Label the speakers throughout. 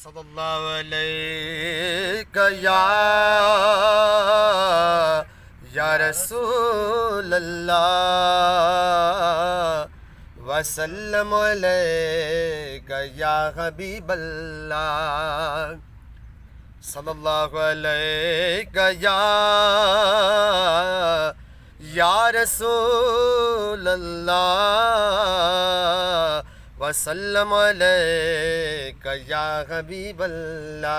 Speaker 1: सल्लल्लाहु अलैहि या रसूल अल्लाह वसल्लम अलैका या हबीब अल्लाह सल्लल्लाहु अलैका या रसूल अल्लाह वसल्लम अलैका या हबीब अल्लाह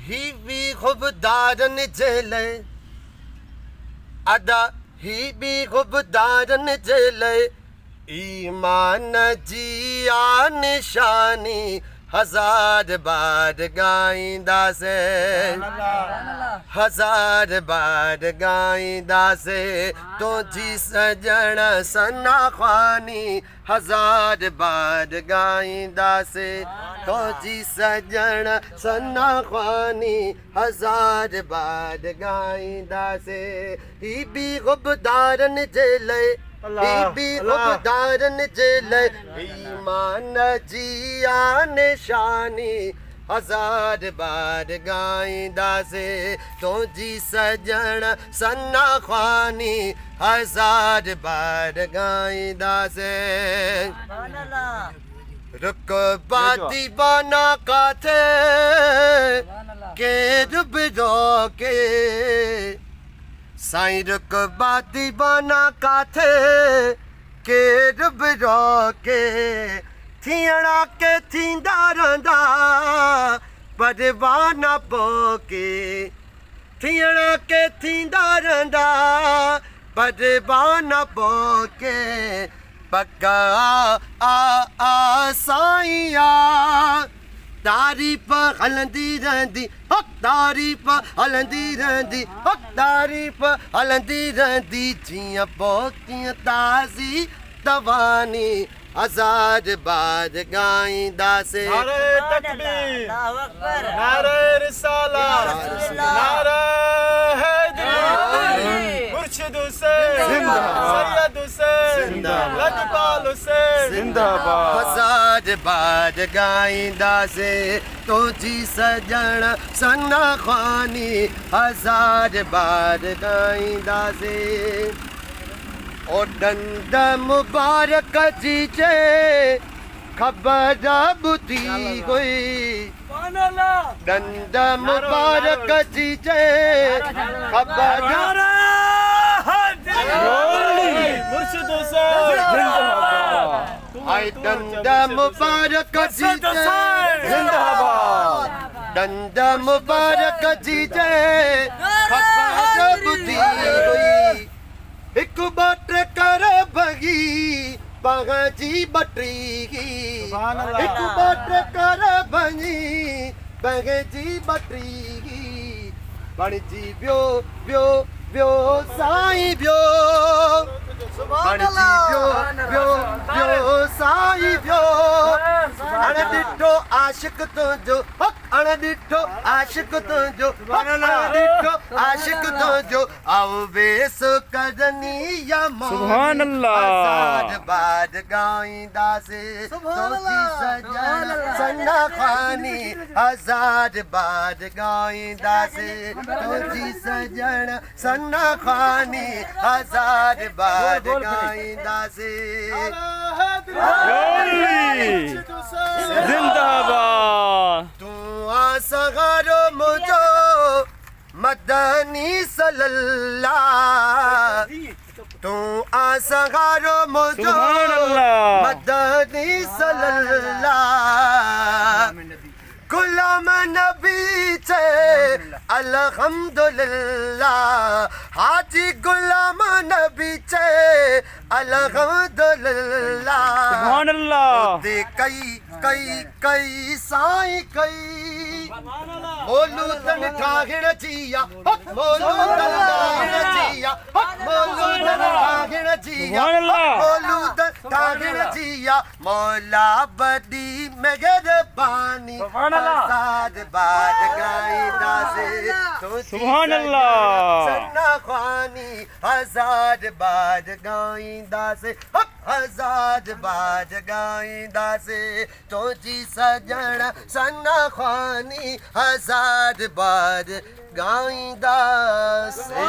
Speaker 1: ही भी खुबदारन जेले अदा ही भी खुबदारन जेले ईमान जी आ निशानी हजार बार गाइंदा से हजार बार गाइंदा से तो जी सजन सना ख्वानी हजार बार गाइंदा से तो जी सजन सना ख्वानी हजार बार गाइंदा से ही भी गुबदारन जेले भी गुबदारन जेले ईमान जी आ निशानी हजार बार गाइंदा से तो जी सजन सन्ना ख्वानी हजार बार गाइंदा से रुक बाती बना काथे के डुब के साईं रुक बाती बना काथे के डुब के थियणा के थींदा रहंदा परवाना पोके थियणा के थींदा रहंदा परवाना पोके पक्का आ साईं तारीफ़ हलंदी रहंदी तारीफ़ हलंदी रहंदी तारीफ़ हलंदी रहंदी जीअं पोखियूं ताज़ी तवानी हजार बार गाइंदा से
Speaker 2: नारे तकबीर नारे रिसालत नारे हैदरी मुर्शिद हुसैन सैयद हुसैन लजपाल हुसैन
Speaker 1: जिंदाबाद हजार बार गाइंदा से तो जी सजन सन्ना ख्वानी हजार बार गाइंदा से ओ डंड मुबारक जी जे खबर बुधी हुई डंड मुबारक जी जे खबर
Speaker 2: मुर्शिद हुसैन
Speaker 1: आई डंड मुबारक जी जे जिंदाबाद डंड मुबारक जी जे खबर बुधी हुई एक बाट कर भगी पगजी बटरी एक बाट कर भगी पगजी बटरी बणजी व्यो व्यो व्यो साईं व्यो बणजी व्यो व्यो व्यो साईं व्यो अण ॾिठो आशिक तुंहिंजो अण ॾिठो आशिक तुंहिंजो अण ॾिठो आशिक तुंहिंजो आओ वेस कदनी या
Speaker 2: सुभान अल्लाह
Speaker 1: हजार बार गाइंदासे तोजी सजन सन्ना ख्वानी हजार बार गाइंदासे तोजी सजन सन्ना ख्वानी हजार बार गाइंदासे
Speaker 2: जिंदाबाद
Speaker 1: तू आसगारो मुझो मदनी सल्लल्लाह तू आसगारो मुझो मदनी सल्लल्लाह गुलाम नबी चे अल्हम्दुलिल्लाह हाजी गुलाम नबी चे अल्हम्दुलिल्लाह
Speaker 2: सुभान अल्लाह
Speaker 1: दे कई कई कई साईं कई मोलू तन ठाहिण जिया मोलू तन ठाहिण जिया मोलू तन ठाहिण जिया मोलू तन ठाहिण जिया मौला बदी मेहरबानी आजाद बाद गाइंदा से
Speaker 2: सुभान अल्लाह।
Speaker 1: सन्ना ख्वानी आजाद बाद गाइंदा से आजाद बाद गाइंदा से तुझी सजण सन्ना ख्वानी आजाद बाद गाइंदा से